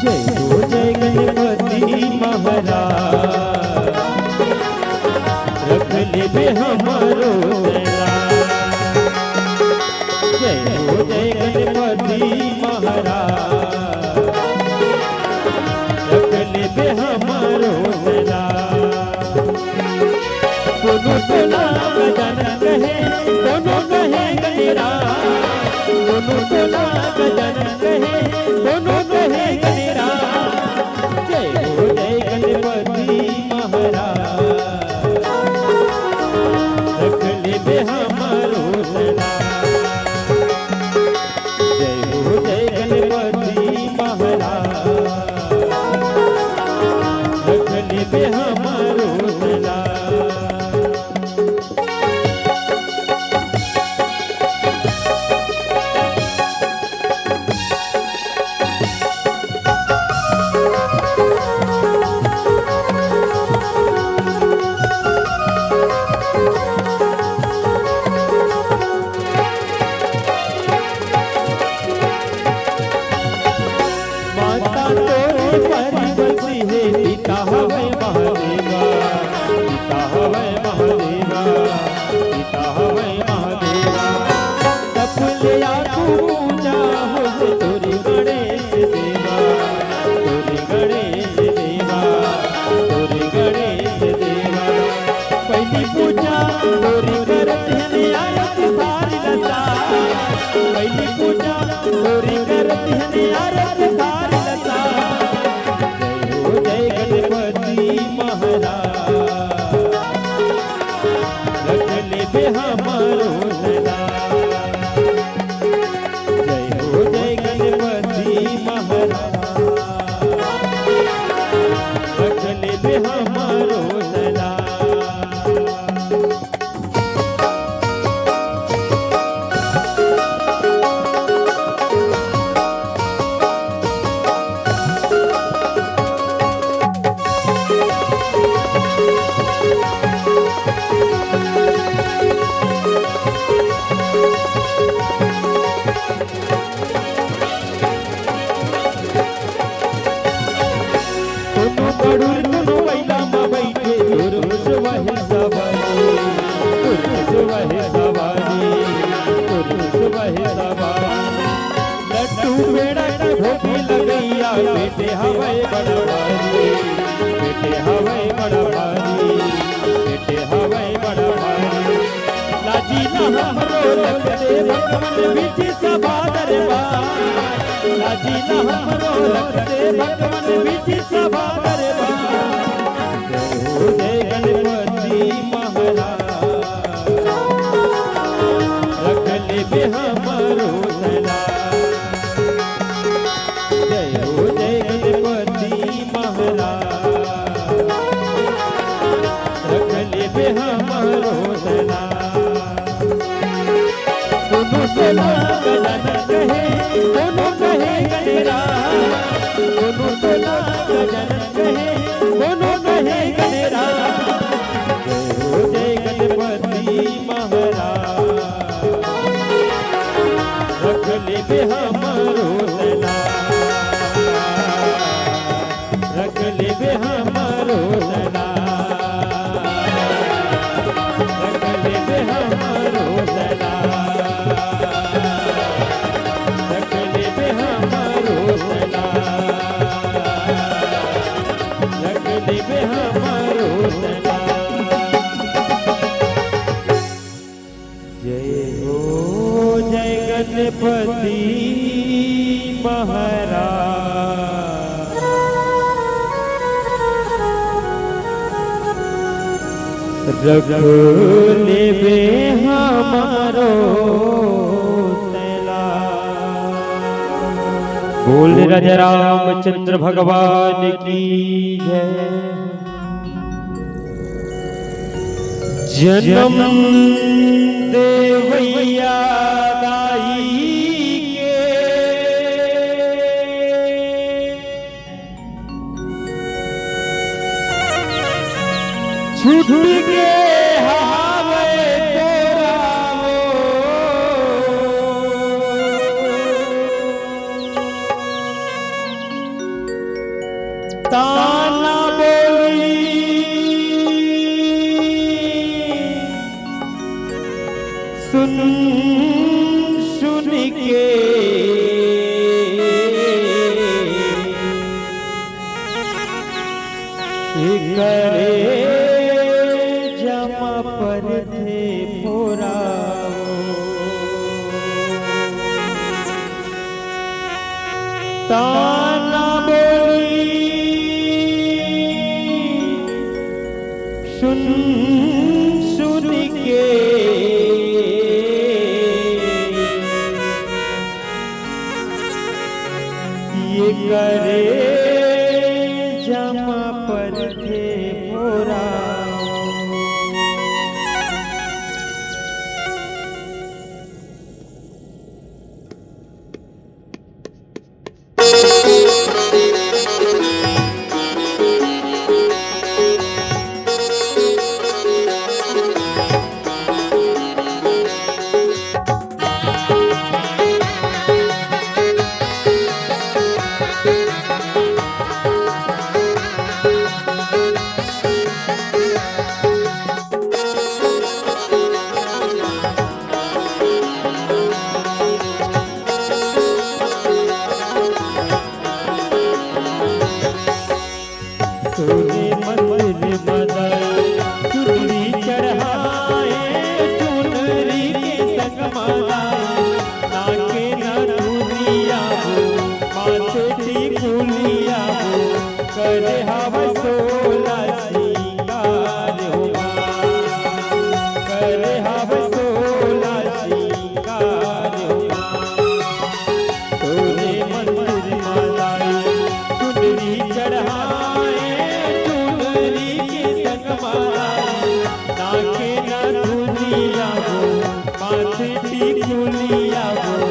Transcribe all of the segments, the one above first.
जय हो जय गणपति महाराज, रख ले हमारो दया। जय हो जय गणपति महाराज, रख ले हमारो दया। दोनों टोला गजन कहे, दोनों कहे गणेरा, दोनों टोला गजन कहे, दोनों कहे गणेरा। जय हो जय गणपति महाराज, रख ले हमारो दया। जय हो जय गणपति महाराज, रख ले हमारो दया। पिता हवे महादेवा, पिता हवे महादेवा, पिता हवे महादेवा। सफलिया तू पूजा हो तोरी गणेश देवा, तोरी गणेश देवा, तोरी गणेश देवा। पहली पूजा तोरी करत है आरती थारी लता, पहली पूजा तोरी करत है आरती थारी लता। जय गणपति महाराज, रख ले हमारो दया। जय हो जय गणपति महाराज, रख ले हमारो दया। गरुड़ दोनों बैला में बैठे, गुरुस वही सवारी, गुरुस वही सवारी, गुरुस वही सवारी। लड्डू पेड़ा का भोगी लगैया, बेटे हवे बड़ा भारी, बेटे हवे बड़ा भारी, बेटे हवे बड़ा भारी। लाजी न हमरो लगते भगवान बीच सभा दरबार, लाजी न हमरो लगते भगवान बीच सभा दरबार। जय हो जय गणपति महाराज, रख ले हमारो दया। जय हो जय गणपति महाराज, रख ले हमारो दया। दोनों टोला गजन कहे, दोनों कहे गणेरा, दोनों टोला गजन कहे, दोनों कहे गणेरा। जय हो जय गणपति महाराज, रख ले हमारो दया। रख ले हमारो दया, रख ले हमारो दया, रख ले हमारो दया, रख ले हमारो दया। जय हो जय गणपति महाराज, रख ले हमारो दया। बोल राजा रामचंद्र भगवान की जय। जन्म देवैया दाई के, छूट के हावे तोरा वो। सुन सुन के करे जमा पर थे पुरावो ताना बोली सुन सुन के ये करे जमा पर थे पुरावो तूने मंदिर बदल चुनरी चढ़ाए चुनरी के संग मालाए नाके न दुनिया हो माथे टिकुलिया हो करे हवसोला सिंगार हो करे हवसोला सिंगार हो तूने मंदिर मालाए चुनरी चढ़ाए नाके न दुनिया हो माथे टिकुलिया हो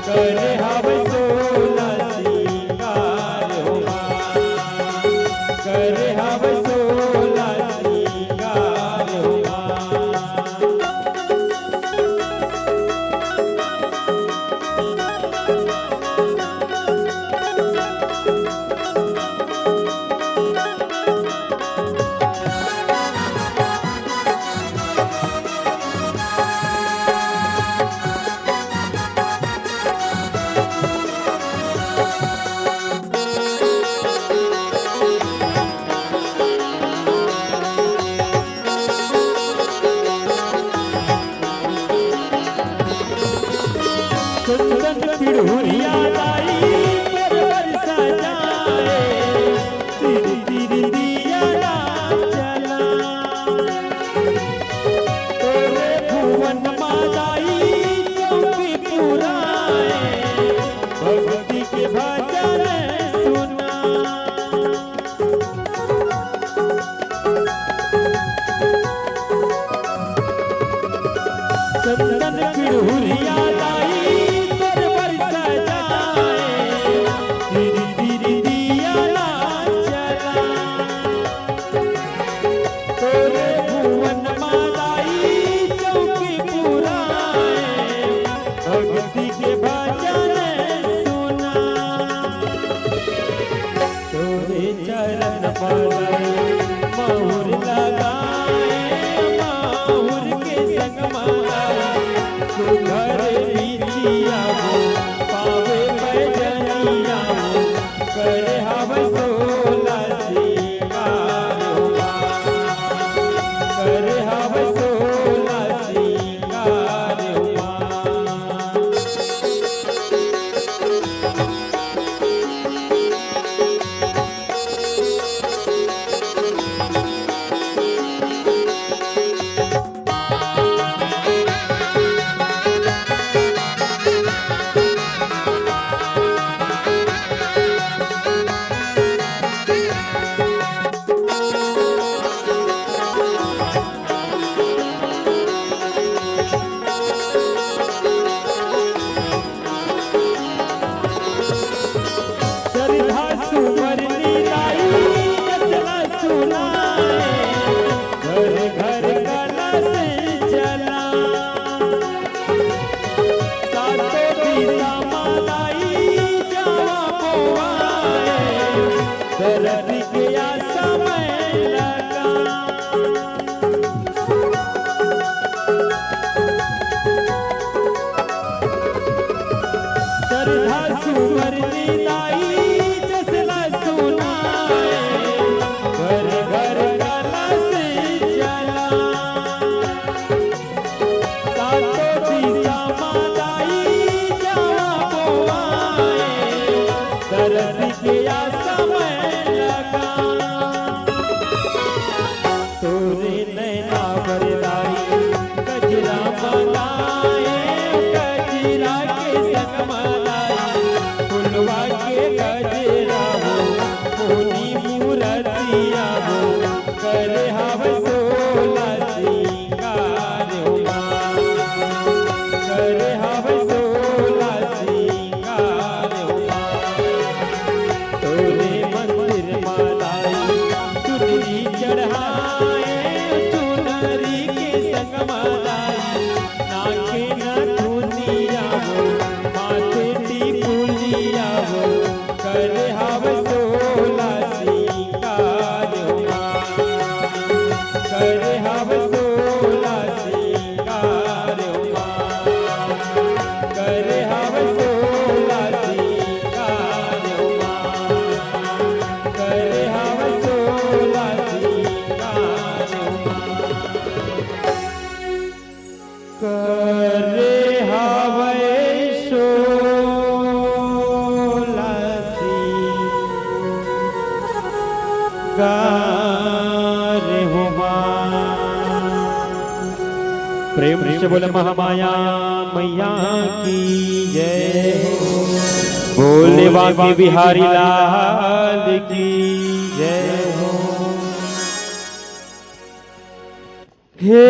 करे हवसोला सिंगार हो करे हवसोला सिंगार हो चंदन पिढ़ुरिया लाई परवर सजाए तिर तिर दिया चला तोरे भुवन मालाई चौकी पुराए भक्ति के भजन सुना चंदन पिढ़ुरिया लाई भक्ति के भजन सुना तोरे चरण पर माहुर लगाए माहुर के संग माए सुघर लीजिया हो पावे भजनिया हो करे हवसोला सिंगार हो करे हवसोला सिंगार हो रे हवै सोलासी गारे हुमा। प्रेम से बोले महामाया मैया की जय हो। बोले बांके बिहारी लाल की जय हो। हे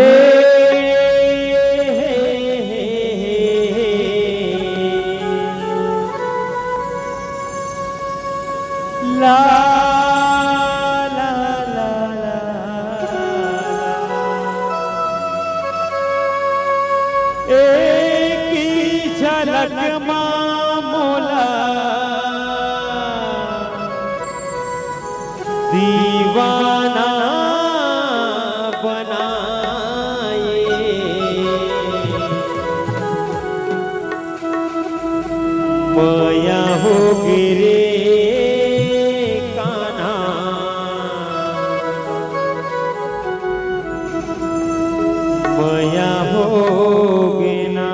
ला ला ला ला एक ही झलक मोला दीवाना बनाए। माया हो गिरे कान्हा, माया हो गिना।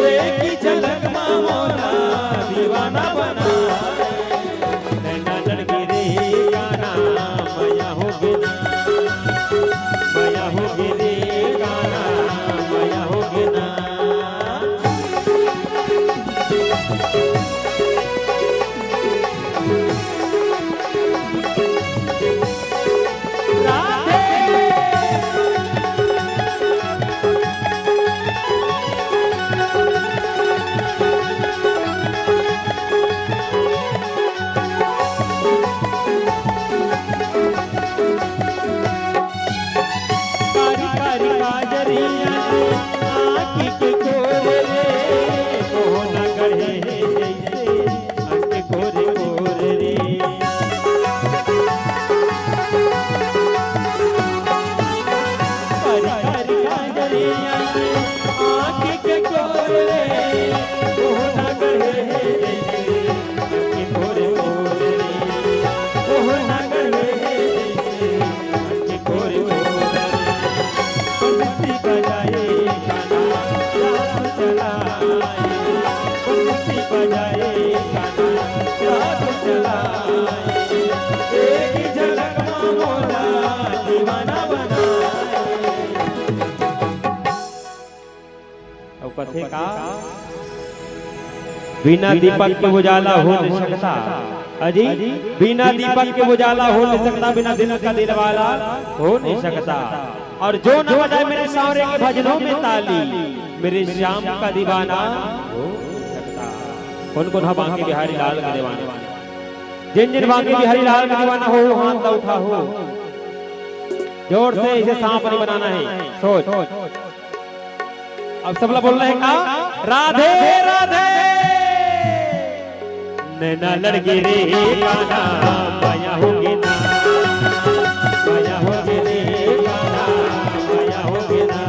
एक ही झलक मोला दीवाना बनाए। नैना लड़की रे गाना माया हो गिना, माया हो गिरे गाना माया हो गिना। कथे का बिना दीपक के उजाला हो नहीं सकता। अजी बिना दीपक के उजाला हो नहीं सकता, बिना दिल का दिल वाला हो नहीं सकता। और जो न बजाए मेरे सावरे के भजनों में ताली, मेरे श्याम का दीवाना हो सकता। कौन कौन बांके बिहारी लाल का दीवाना? जिन जिन बांके बिहारी लाल का दीवाना हो हाथ उठा हो। जोर से इसे सांप नहीं बनाना है, सोच। अब सब लोग बोल रहे हैं का राधे राधे। नैना लड़की रे गाना माया हो गिना, माया हो गिरे गाना माया हो गिना।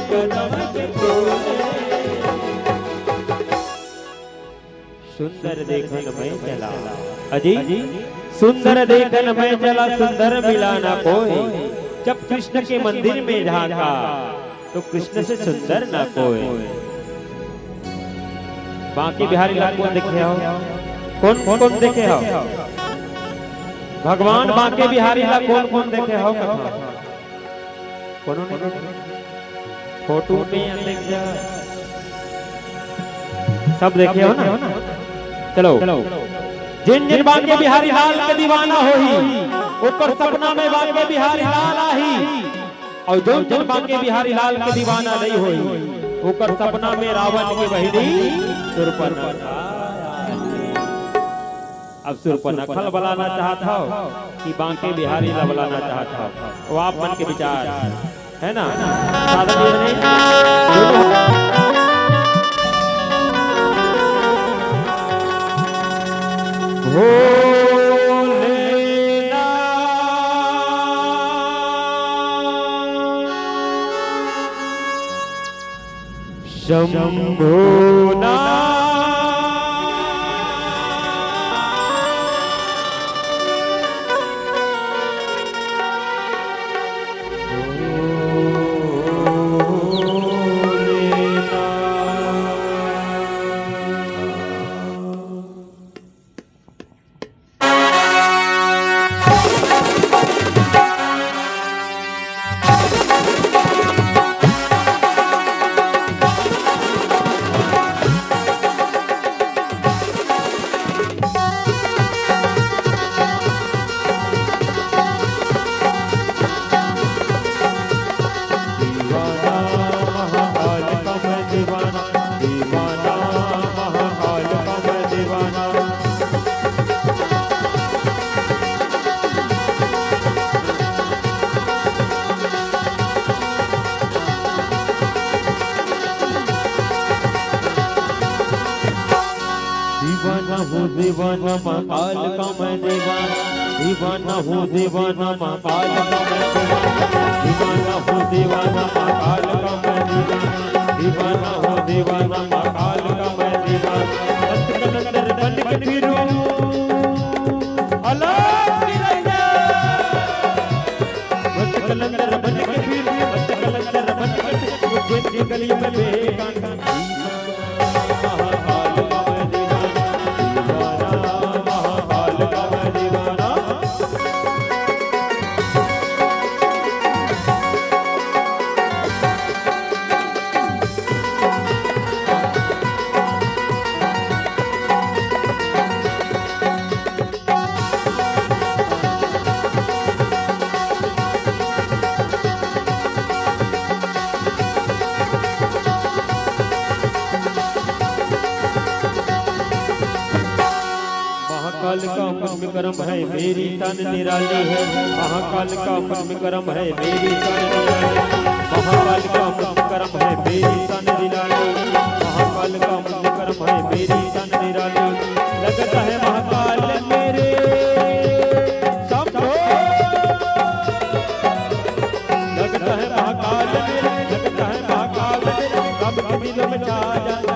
कदम के तोले। सुंदर देखन में चला अजी, सुंदर देखन में चला, सुंदर मिला ना कोई। जब कृष्ण के मंदिर में झांका तो कृष्ण से सुंदर ना कोई। बांके बिहारी लाल कौन देखे हो? कौन कौन देखे हो? भगवान बांके बिहारी लाल कौन कौन देखे हो? कौन फोटो में देख जा, सब देखे हो ना? चलो जिन जिन बांके बिहारी लाल के दीवाना होही ओकर सपना में बांके बिहारी लाल आही, और जो जिन बांके बिहारी लाल के दीवाना नहीं होई ओकर सपना में रावण की बहिनी शूर्पणखा। अब शूर्पणखा बुलाना चाहता हो कि बांके बिहारी लाल बुलाना चाहता हो, वो आप मन के विचार है ना। शंभुना दीवाना महाकाल का मैं दीवाना, दीवाना हूँ दीवाना महाकाल का मैं दीवाना, दीवाना हूँ दीवाना महाकाल का मैं दीवाना, दीवाना हूँ दीवाना महाकाल का मैं दीवाना। मस्त कलंदर बन के फिरूं अलग रंगा, मस्त कलंदर बन के फिरूं, मस्त कलंदर बन के फिरूं, जिस गली में बेगाना। महाकाल का मुझ करम है मेरी तन निराली है, महाकाल का मुझ करम है मेरी तन निराली, महाकाल का मुझ करम है मेरी तन निराली, महाकाल का मुझ करम है मेरी तन निराली। लगता है महाकाल मेरे सबको, लगता है महाकाल मेरे, लगता है महाकाल मेरे सब के दिलों में छा जाता।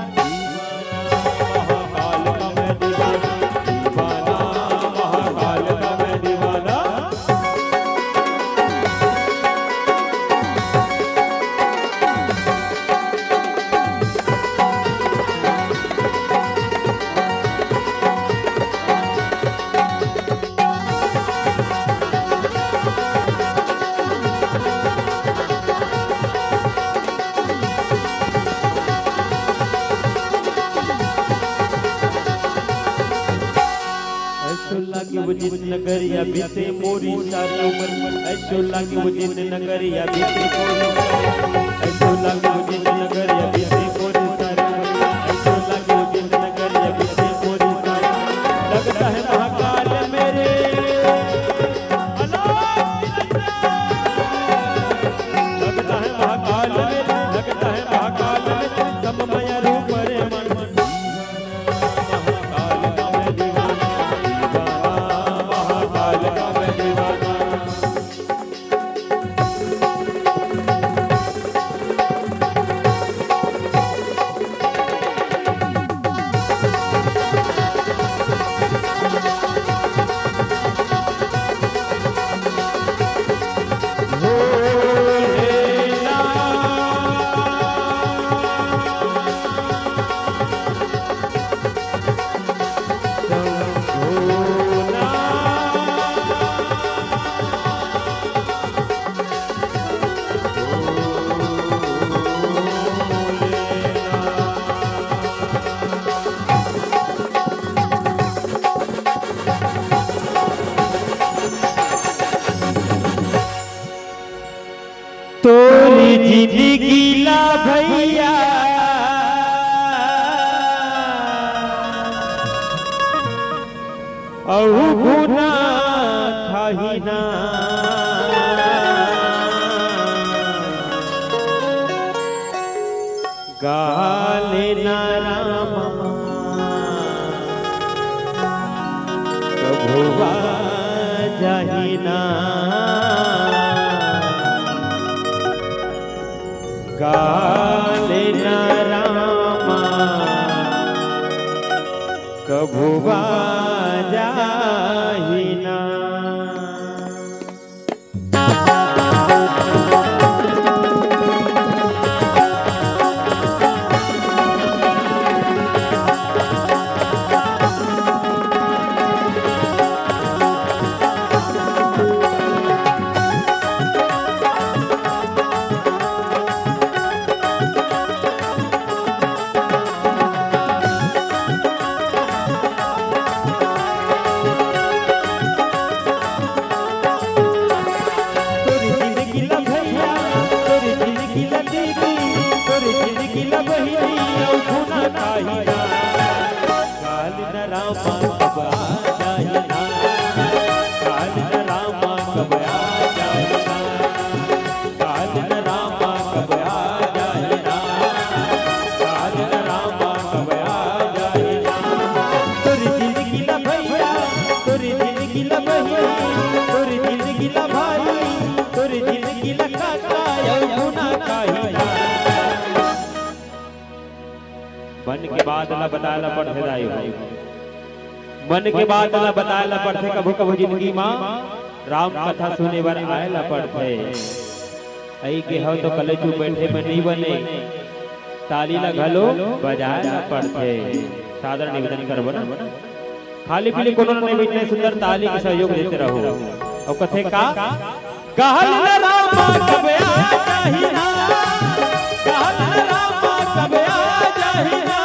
वो जिस नगरिया बीते मोरी सारी उम्र, ऐसो लागे वो जिस नगरिया बीते मोरी, ऐसो लागे वो जिस नगरिया बीते मोरी सारी उम्र, ऐसो लागे वो जिस नगरिया बीते मोरी सारी। लगता है महाकाल मेरे लगता है महाकाल मेरे, लगता है महाकाल मेरे सब माया रूप रे मन। जिंदगी ला भैया और गुना खाहिना गाले ना रामा कभुआ जाहिना गाले ना रामा कभुआ जाहिना मन के बाद ला बताला पड़थे दाई मन के बाद ला बताला पड़थे कभू कभू जिंदगी मां राम कथा सुने बर आएला पड़थे आई के हो तो कलेजू बैठे में नहीं बने ताली ला घलो बजाएला पड़थे साधारण निवेदन करबो ना खाली पीली कोनो नहीं बैठने सुंदर ताली के सहयोग देते रहो और कथे का कहल रामा कबे आ जाहिना कहल रामा कबे आ जाहिना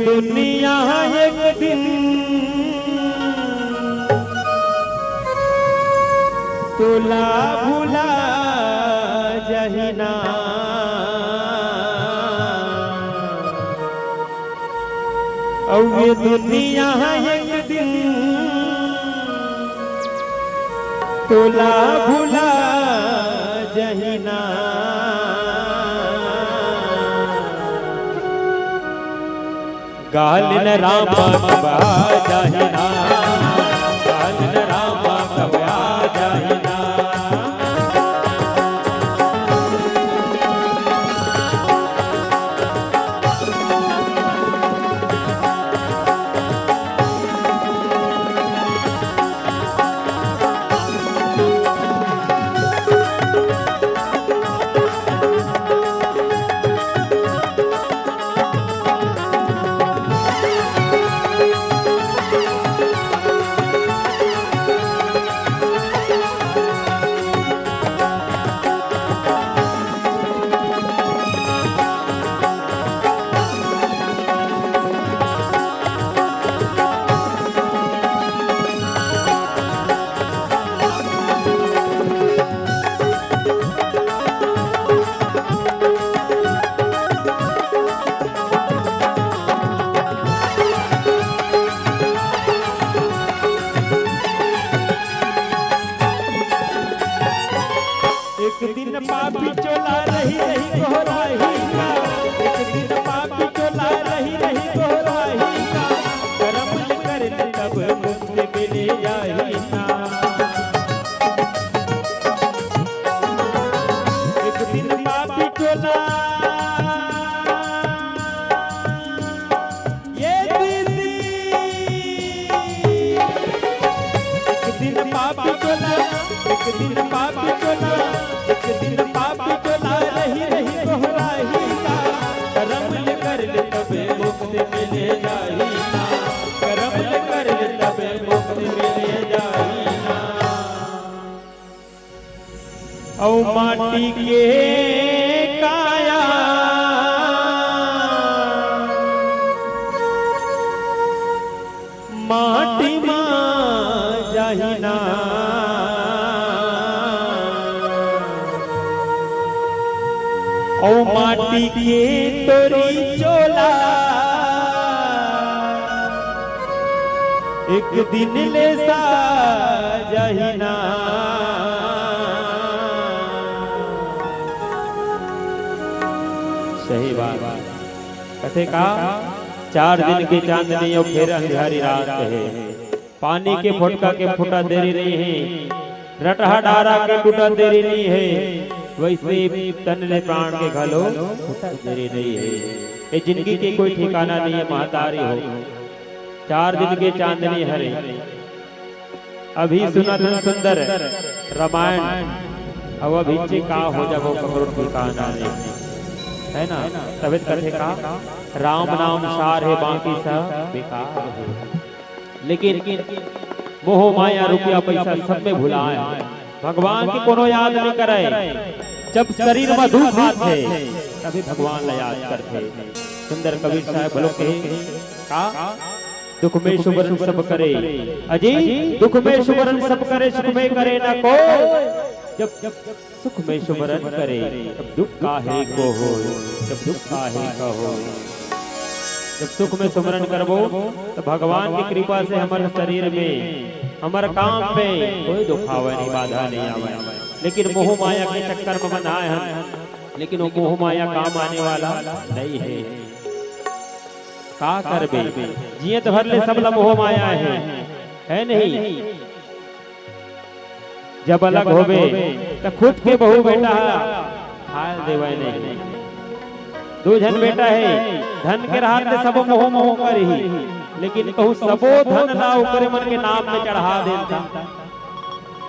दुनिया एक दिन तुला भुला जहिना दुनिया एक दिन तुला भुला जहिना गालिन रामा कबा जाहिना गालिन रामा कबा जाहिना ले तबे मुक्ति मिले जाई ना, कर्म कर ले तबे मुक्ति मिले जाई ना। औ माटी के काया माटी मां जाही ना, ओ माटी के तोरी चोला एक दिन ले सा जाही ना। सही बात कथे का 4 दिन की चांदनी और फिर अंधियारी रात है, पानी के फुटका के फुटा देरी नहीं है, रटहा डारा के टूटा देरी नहीं है, वैसे तन ले प्राण के घलो देरी नहीं है। ये जिंदगी की कोई ठिकाना नहीं है, महतारी हो 4 दिन की चांदनी हरे। अभी सुना था सुंदर रामायण, अब अभी का हो जब कमरों ठिकाना नहीं है ना। तबियत कथे का राम नाम सार है बाकी सब बेकार है, लेकिन मोह माया रुपया पैसा सब में भुलाए, भगवान की कोनो याद नहीं करे। जब शरीर में दुख आते तभी भगवान ला याद करते। सुंदर कबीर साहब बोलो कहे का दुख में सुमरन सब करे, अजी दुख में सुमरन सब करे, सुख में करे ना को। जब सुख में सुमरन करे तब दुख काहे को हो, जब दुख काहे का हो। जब सुख में सुमरन करबो तो भगवान की कृपा से हमारे शरीर में हमारे काम पे कोई दुख आवे नहीं, बाधा नहीं आवे। लेकिन मोह माया के चक्कर में बनाए हम, लेकिन वो मोह माया काम आने वाला नहीं है। का करबे जिए तो भर ले सब ला मोह माया है नहीं। जब अलग होबे तो खुद के बहू बेटा हाल देवे नहीं। 2 जन बेटा है, धन के राहत से सब मोह मोह कर ही, लेकिन कहूँ सबो धन ला ओकरे मन के नाम में चढ़ा देता,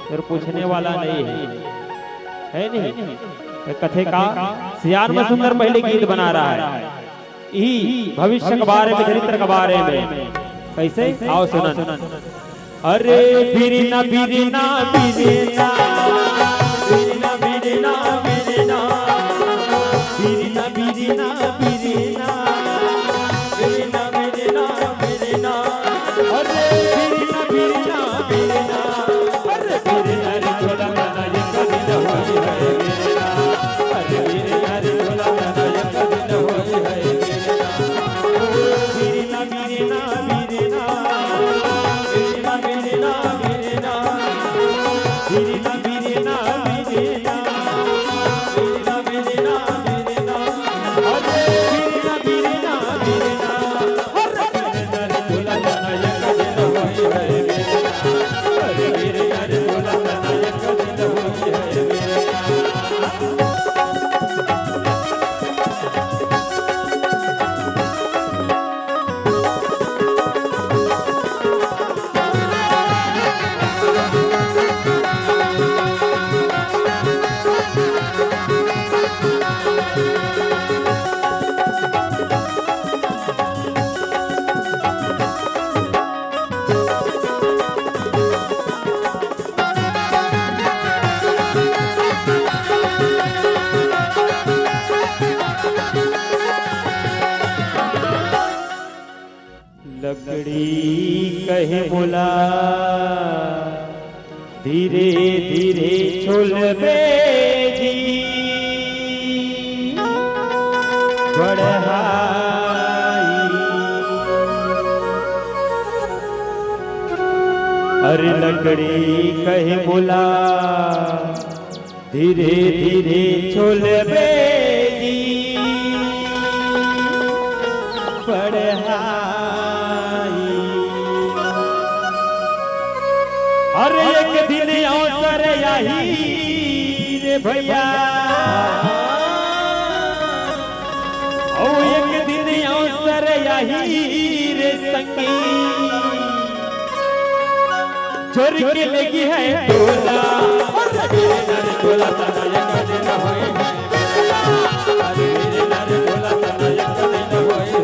फिर पूछने वाला नहीं है नहीं। कथे का सियार में सुंदर पहले गीत बना रहा है, यही भविष्य के बारे में, चरित्र के बारे में। कैसे आओ सुनन। अरे बिरना बिरना बिरना बिरना बिरना बिरना बिरना बिरना बिरना बिरना बिरना बिरना अरे बिरना बिरना बिरना अरे बिरना रे झोला गाना ये कभी न होई है बिरना, अरे बिरना रे झोला गाना ये कभी न होई है बिरना बिरना बिरना लकड़ी कहे बोला धीरे धीरे छोलबे जी बढ़ाई, अरे लकड़ी कहे बोला धीरे धीरे छोलबे जी बढ़ाई। अरे एक दिन अवसर यही रे भैया, ओ एक दिन अवसर यही रे संगी, चोरी के लगी है टोला, टोला तना एक दिन होए, अरे मेरे नारे टोला तना एक दिन होए।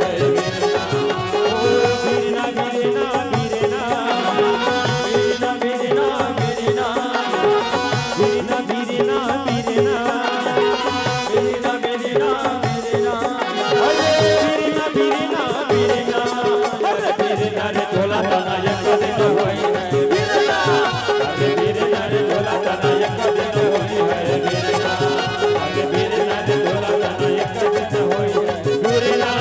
बीरना बीरना अरे बीरना रे झोला तना एक दिन होई है बीरना अरे बीरना रे झोला तना एक दिन होई है बीरना अरे बीरना रे झोला तना एक दिन होई है बीरना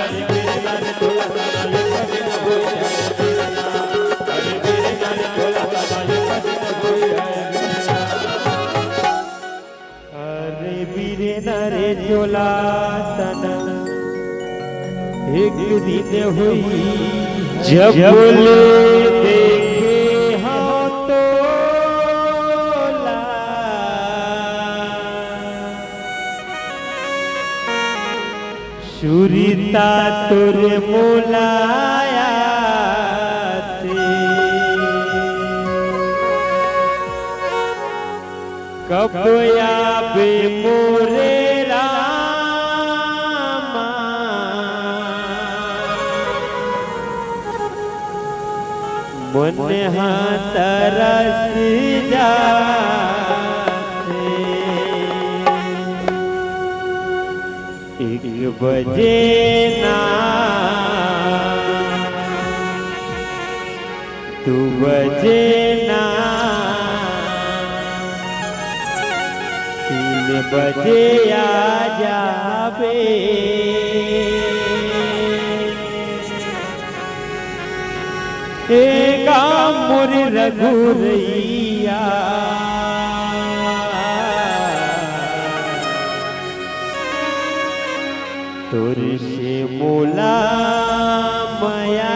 अरे बीरना रे झोला तना एक दिन होई है बीरना अरे बीरना रे झोला तना एक दिन होई है अरे बीरना रे झोला तना एक दिन हुई जब बोले देखे हाँ तो सुरीता तुरे मोलाया कब आवे मोरे रामा मन हाँ तरस जाते एक बजे ना 2 बजे ना 3 बजे आ जावे मोर रघुरैया तोर से मोला माया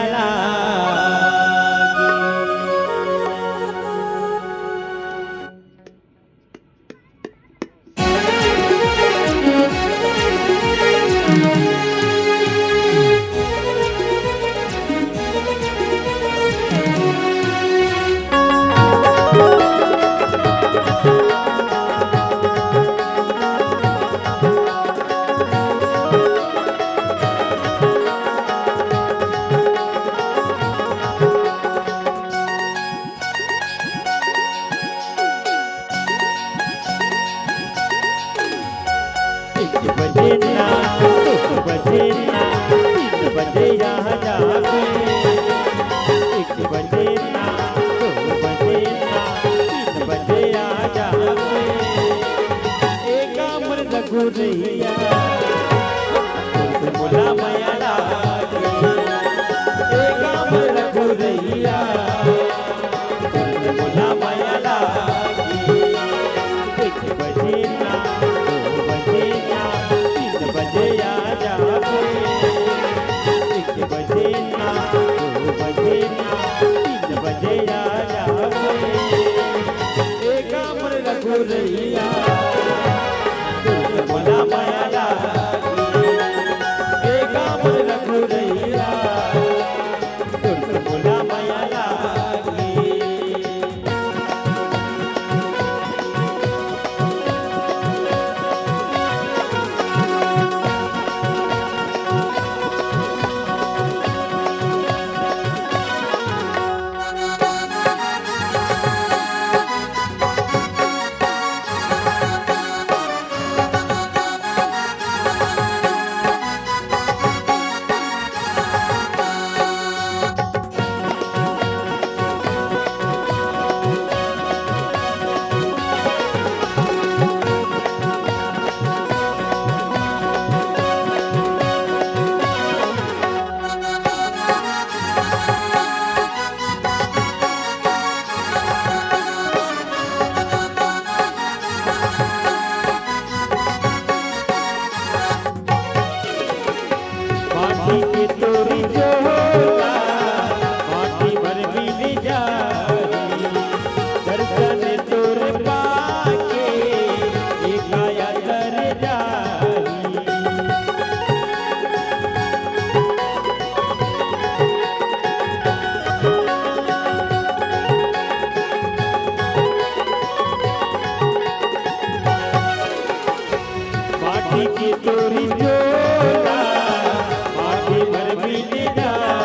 की तोरी जोला माटी भर भी जा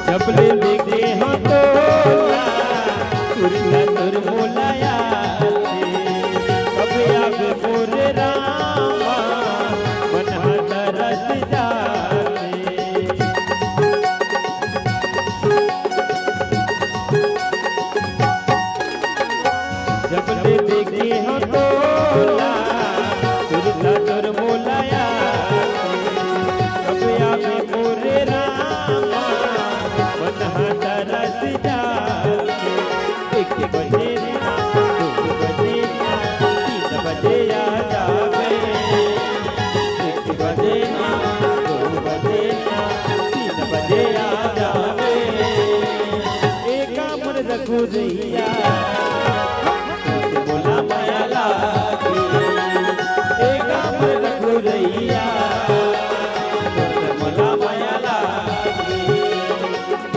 जबले देखे हाँ तो तुर मोलाया कभी अब मोरे रामा मन तरस जाते जबले देखे हाँ तो तुर मोलाया कभी अब मोरे रामा तरस जाके एक बजे ना दो बजे ना तीन बजे आ जावे एक बजे ना दो बजे ना तीन बजे आ जावे एक मन रखो दैया बोला माया लागे एक मन रखो दैया बोला माया लागे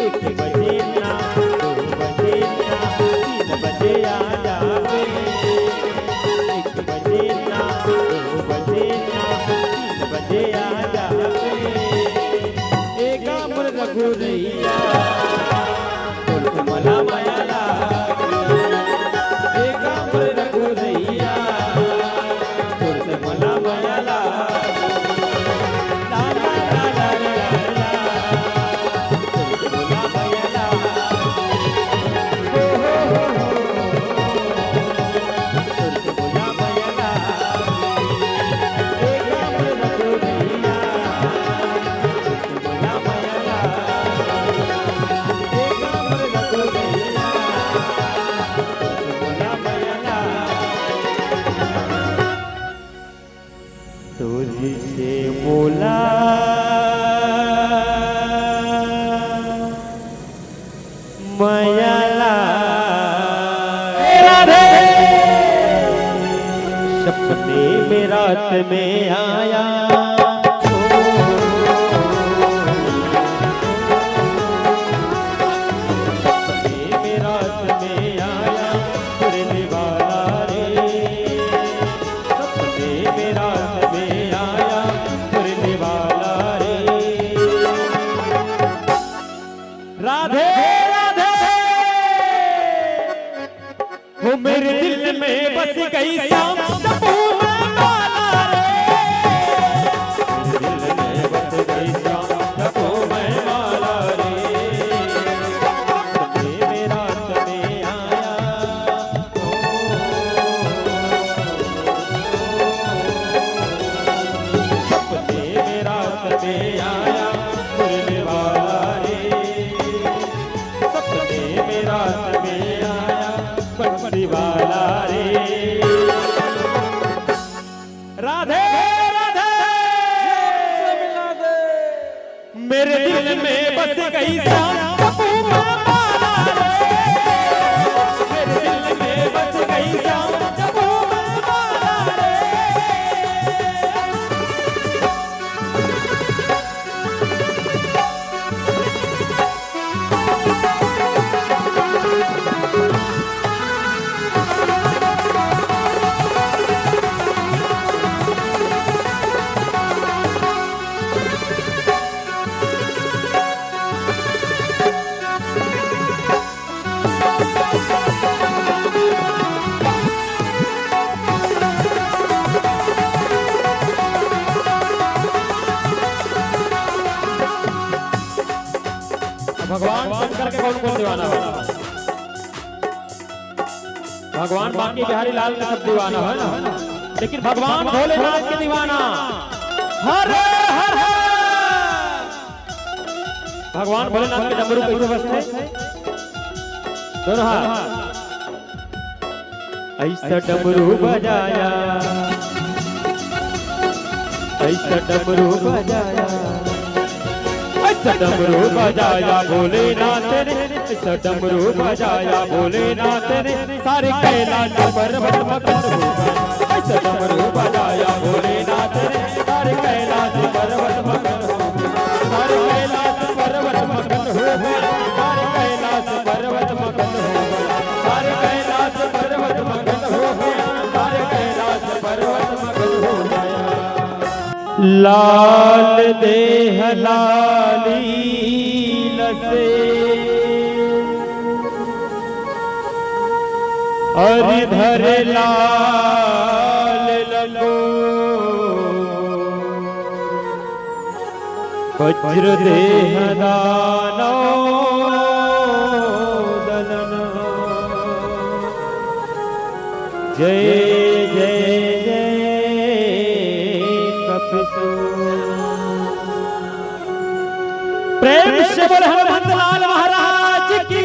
एक बजे ना दो बजे ना तीन बजे आ जावे एक बजे ना दो बजे ना तीन बजे आ जावे एक मन रघु रैया मला माया लागे एक मन रघु रैया मला माया लागे ला ला ला ला तुझसे बोला मयाला सपने में रात में आया सपने में रात में आया पुरने वाला रे सपने में रात में आया पुरने वाला रे राधे वो मेरे दिल में बस गई श्याम टप्पू वाला रे मेरे दिल में बस गई श्याम टप्पू वाला रे सपने में रात में आया सपने में रात में आया पुरने वाला रे सपने में रात में आया पटरी वाला रे राधे राधे मेरे दिल में बस गई श्याम टप्पू वाला रे मेरे दिल में बस गई श्याम टप्पू वाला रे भगवान शंकर के कौन कौन दीवाना है भगवान बाकी बिहारी लाल का सब दीवाना है ना लेकिन भगवान भोलेनाथ के दीवाना हर हर भगवान भोलेनाथ के डमरू कैसे बजते दोनों हाथ ऐसा डमरू बजाया ऐसा डमरू बजाया ऐसा डमरू बजाया भोलेनाथ ने ऐसा डमरू बजाया भोलेनाथ ने सारे कैलाश पर्वत मगन हो गए ऐसा डमरू लाल देह लाली लसे धर लाल लगो वज्र देह दानो दलन जय जय जय कपिसूर। प्रेम से बोल हनुमंत लाल महाराज की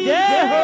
जय हो।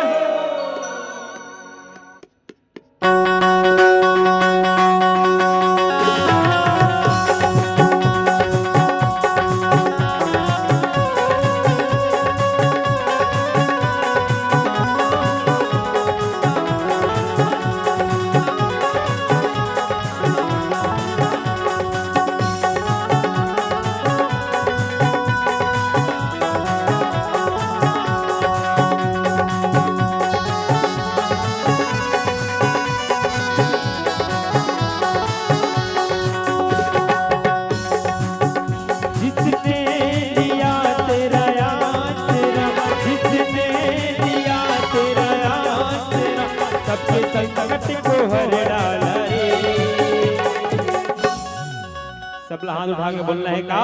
सब हाथ उठा के बोलना है का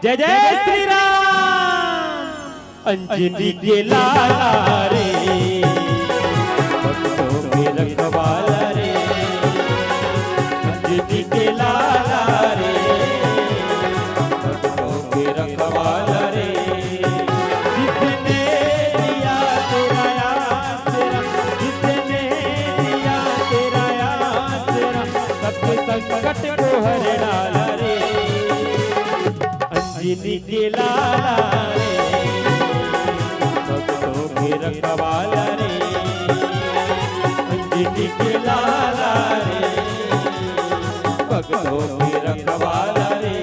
जय जय श्री राम। अंजनी के लाला रे भक्तों के रखवाला रे, अंजनी के लाला रे भक्तों के रखवाला रे। जिसने दिया तेरा आसरा, जिसने दिया तेरा आसरा, सबके संकट को हर डाला रे। अंजनी के लाला रे भक्तों के रखवाला रे, अंजनी के लाला रे भक्तों के रखवाला रे।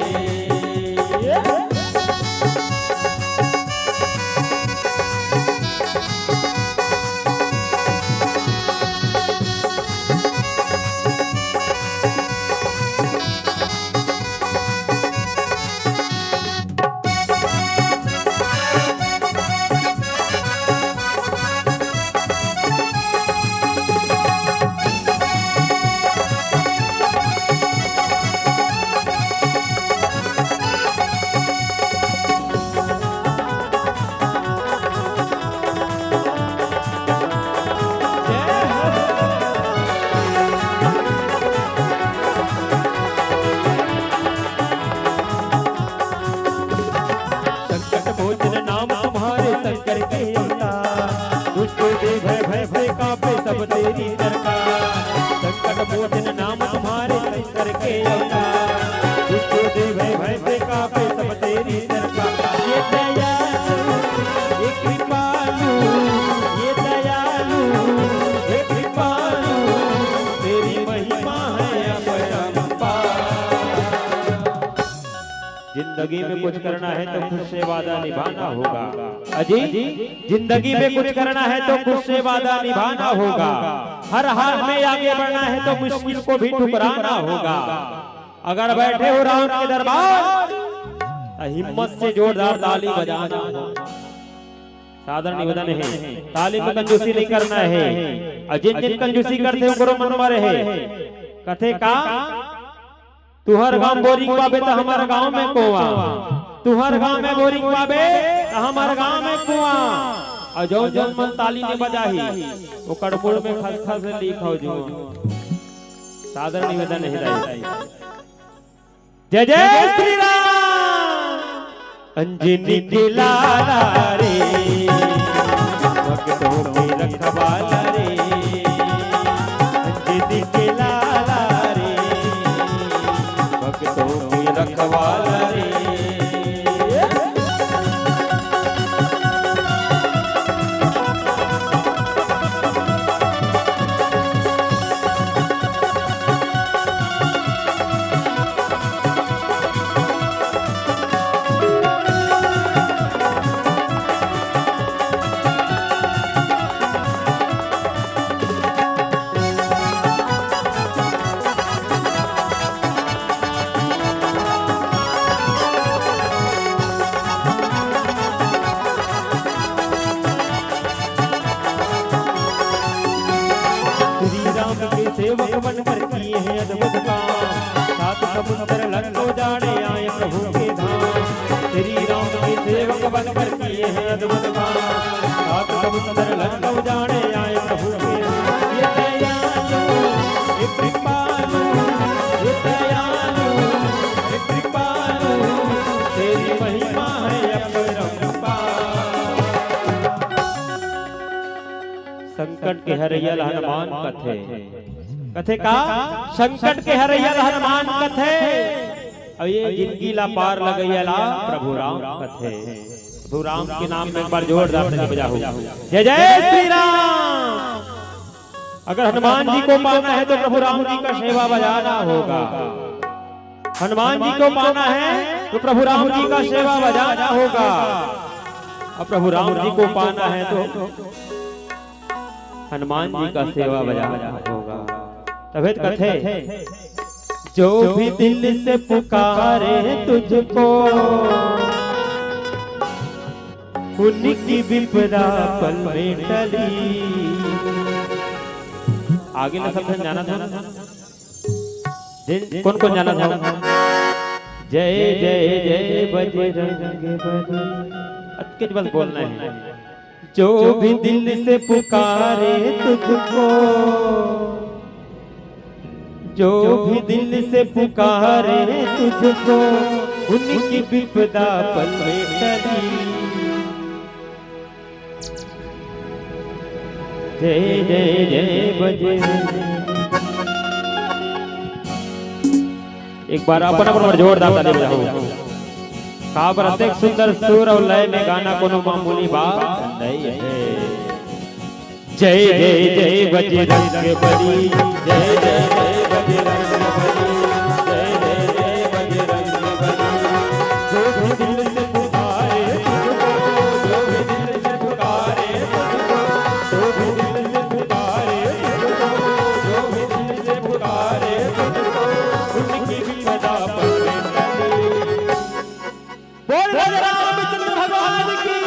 सब तेरी सरकार, संकट मोचन नाम तुम्हारे शंकर के अवतार। जिसको दे भय भय से कांपे सब तेरी सरकार। ये दयालु ये कृपालु, ये दयालु ये कृपालु, तेरी महिमा है अपरंपार। जिंदगी में कुछ करना है तो खुद से वादा निभाना होगा। अजी जिंदगी में कुछ करना है तो खुद से वादा निभाना होगा। हर हाल में आगे बढ़ना है तो मुश्किल को भी ठुकराना होगा। अगर बैठे हो राम के दरबार हिम्मत से जोरदार ताली बजाना होगा। साधारण निवेदन है, ताली में कंजूसी नहीं करना है। जिन जिन कंजूसी करते हो गुरु मन में रहे कथे का तुहर गांव बोरिंग पाबे तो हमारे गांव में कुआं, तुहर गांव में बोरिंग पाबे तो हमारे गांव में कुआं। और जो जो मन ताली ने बजाही वो कड़पुर में खस खस लिखो जो। साधारण निवेदन है जय जय श्री राम। अंजनी के लाला रे भक्तों के रखवाला रे, अंजनी के लाला रे भक्तों के रखवाला रे। समुद्र लंको जाने आए प्रभु के धाम, श्री राम के सेवक बनकर किए हैं अद्भुत काम। सात समुद्र लंको जाने आए प्रभु के धाम, ये दयालु ये कृपालु, ये दयालु ये कृपालु, तेरी महिमा है अपरंपार। संकट के हरियल हनुमान कथे, कथे का संकट के हरियल हनुमान कथे। अब ये जिंदगी ला पार लगैला प्रभु राम कथे। प्रभु राम के नाम में एक बार जोरदार से बजाओ जय जय श्री राम। अगर हनुमान जी को पाना है तो प्रभु राम जी का सेवा बजाना होगा। हनुमान जी को पाना है तो प्रभु राम जी का सेवा बजाना होगा। और प्रभु राम जी को पाना है तो हनुमान जी का सेवा बजाना होगा। तभी कथे जो भी दिल से पुकारे तुझको, उनकी विपदा पल में टली। आगे ना सब जाना था, कौन कौन जाना था? जय जय जय बजरंग बली, बस बोलना है। जो भी दिल से पुकारे तुझको, जो भी दिल से पुकारे तुझको, उनकी विपदा पल में टली। जय जय जय बजरंग। एक बार अपन जोरदार ताली बजाओ। का प्रत्येक सुंदर सुर और लय में गाना कोनो मामूली बात नहीं है। जय जय जय बजरंग बली, जय जय जय बजरंग बली, जय जय जय बजरंग बली। जो भी दिल से पुकारे तुझको, जो भी दिल से पुकारे तुझको, जो भी दिल से पुकारे तुझको, जो भी दिल से पुकारे तुझको, उनकी विपदा पल में टली। बोल रामचंद्र भगवान की।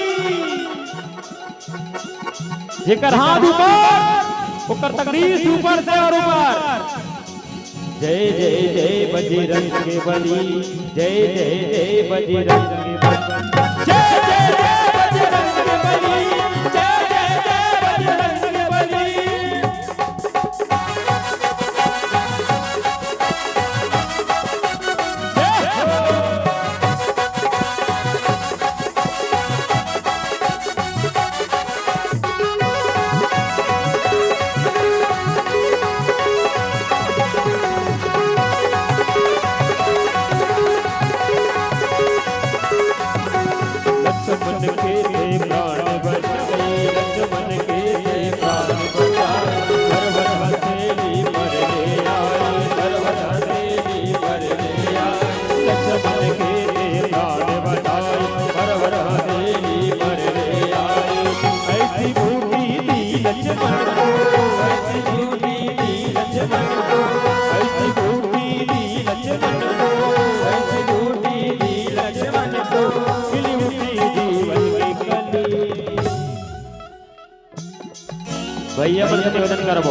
जेकर हाथ ऊपर ओकर तकदीर ऊपर से और ऊपर। जय जय जय बजरंग के बली, जय जय जय बजरंग के बली, जय जय जय बजरंग के बली, जय जय जय बजरंग के बली। लक्ष्मण के प्राण बचाए, लक्ष्मण के प्राण बचाए, सर्वथा हथेली पर ले आए, सर्वथा हथेली पर ले आए। लक्ष्मण के प्राण बचाए, सर्वथा हथेली पर ले आए। ऐसी बूटी दी लक्ष्मण को, ऐसी बूटी दी लक्ष्मण को, ऐसी बूटी दी लक्ष्मण को, ऐसी बूटी दी लक्ष्मण को। भैया मन से निवेदन करबो,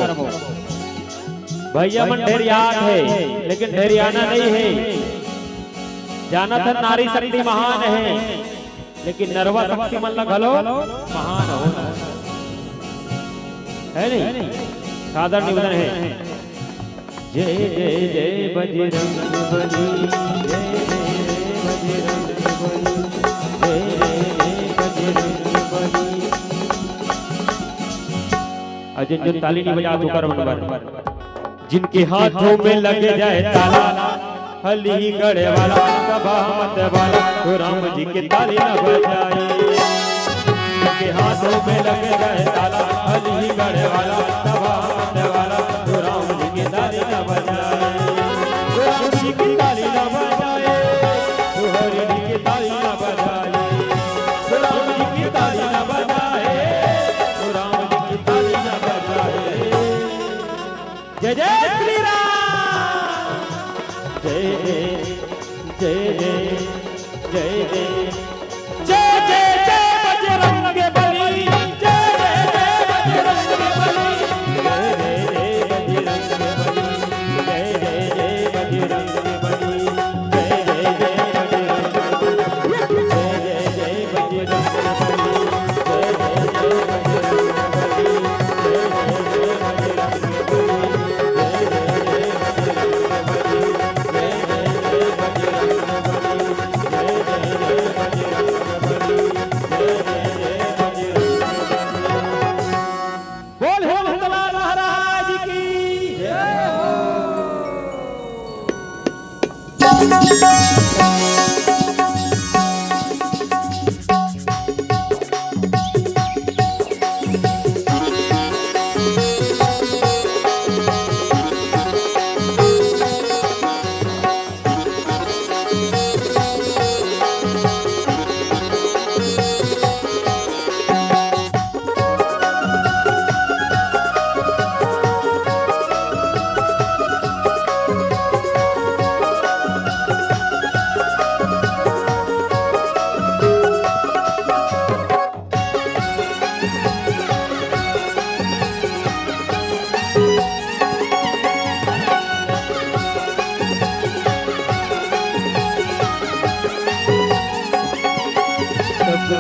भैया मन ढेर याद है लेकिन ढेर आना नहीं है। जाना था नारी शक्ति महान है, लेकिन नरवा शक्ति मन लगलो महान हो है नहीं। सादर निवेदन है। जय जय जय बजरंग बली, जय जय बजरंग बली, जय जय बजरंग बली। जिन जिन ताली नहीं बजा तो कर, जिनके हाथों में लग जाए ताला, हली गढ़े वाला सभा मत वाला, तो राम जी के ताली न बजाए। जिनके हाथों में लग जाए ताला, हली गढ़े वाला सभा मत वाला, तो राम जी के ताली न बजाए। तो राम जी की ताली न बजाए, तो हरि जी की ताली न बजाए, तो राम जी की ताली न बजाए, तो राम जी की ताली न बजाए। जय जय श्री राम, जय जय जय जय जय जय जय जय बजरंग बली, जय जय जय बजरंग बली, जय जय जय बजरंग बली, जय जय जय बजरंग बली।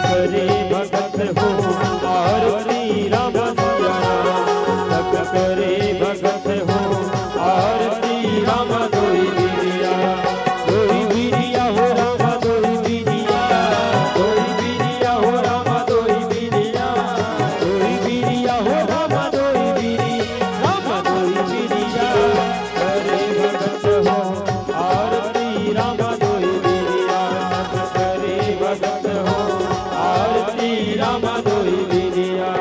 करे भगत हो और श्री राम दुलारा, सब करे भगत हो और श्री राम दोई बिरिया हो राम दोई बिरिया, दोई बिरिया हो राम दोई बिरिया, दोई बिरिया हो राम दोई बिरी, राम दोई बिरिया। करे भगत हो और श्री राम दोई बिरिया, सब करे भगत हो और श्री राम दोई बिरिया।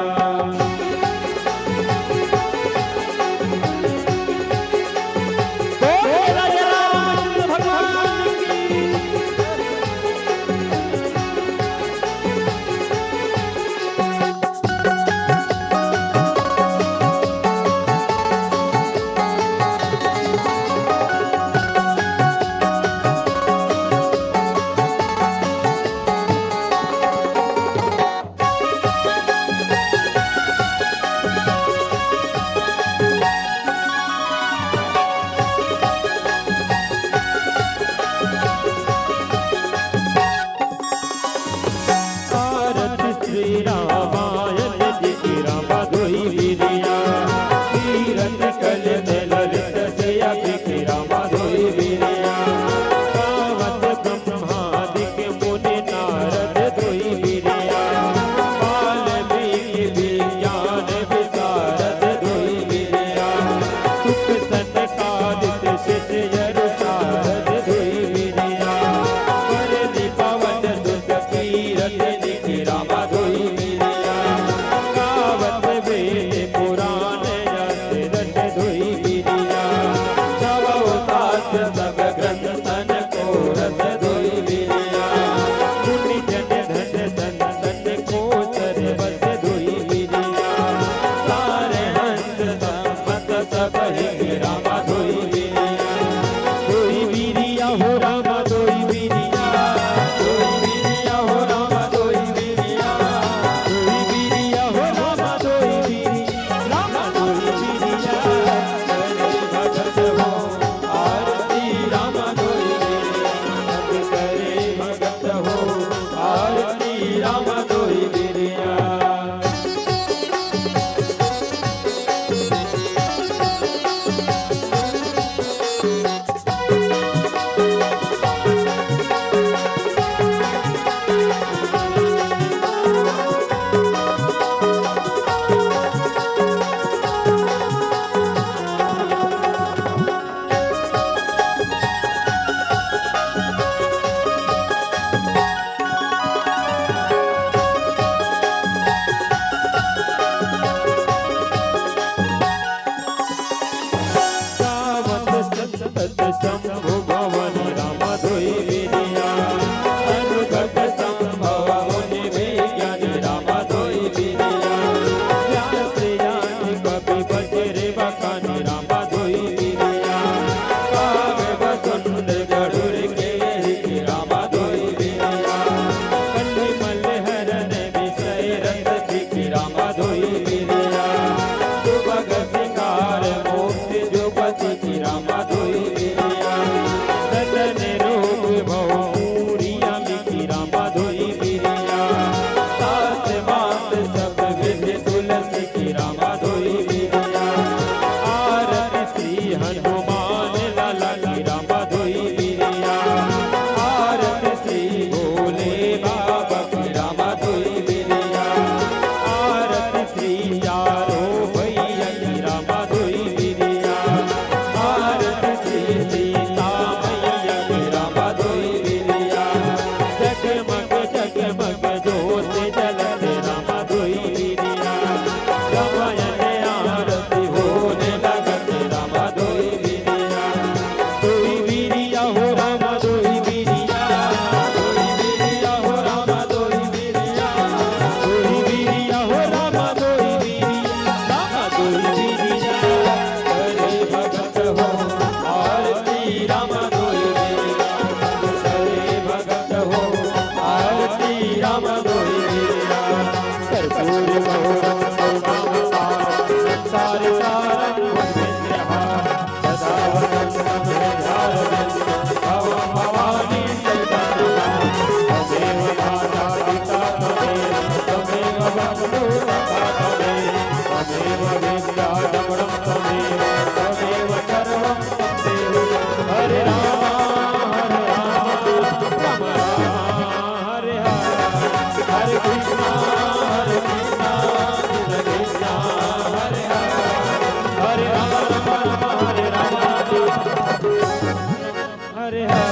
श्री रामायण जी की राम दोई बिरिया, तीरथ कल ललित से अभिकी राम दोई बिरिया, गावत ब्रह्मादिक मुनि नारद दोई बिरिया, वाल्मीकि विज्ञान विशारद दोई बिरिया, सुख सनकादिक शिष्य शारद दोई बिरिया, वरदि पवन दुख कीरत लिखि राम दोई बिरिया, गावत वेद पुराण रट दोई बिरिया, सवतास सब ग्रंथन को रस दोई बिरिया, मुनि जन धन संतन को चर बस दोई बिरिया, सारे हंस सम्मत सब ही राम दोई बिरिया, दोई बिरिया हो राम दोई बिरिया, दोई बिरिया हो राम दोई बिरिया, दोई बिरिया हो राम दोई बिरी, राम दोई बिरिया। करे भगत हो और श्री राम दोई बिरिया, सब करे भगत हो और श्री राम दोई बिरिया। गावत संतत शंभु भवन राम दोई बिरिया, अनुगत संभव मुनि विज्ञान राम दोई बिरिया, व्यास यानि कवि बजरे बखानि राम दोई बिरिया, काव्य वसुंध गरुड़ के ऋषि राम दोई बिरिया, कंठमल हरण विषय रस लिखि राम दोई बिरिया, सुभग सिंगार मोक्ष जुगति की राम दोई बिरिया, हरे हरे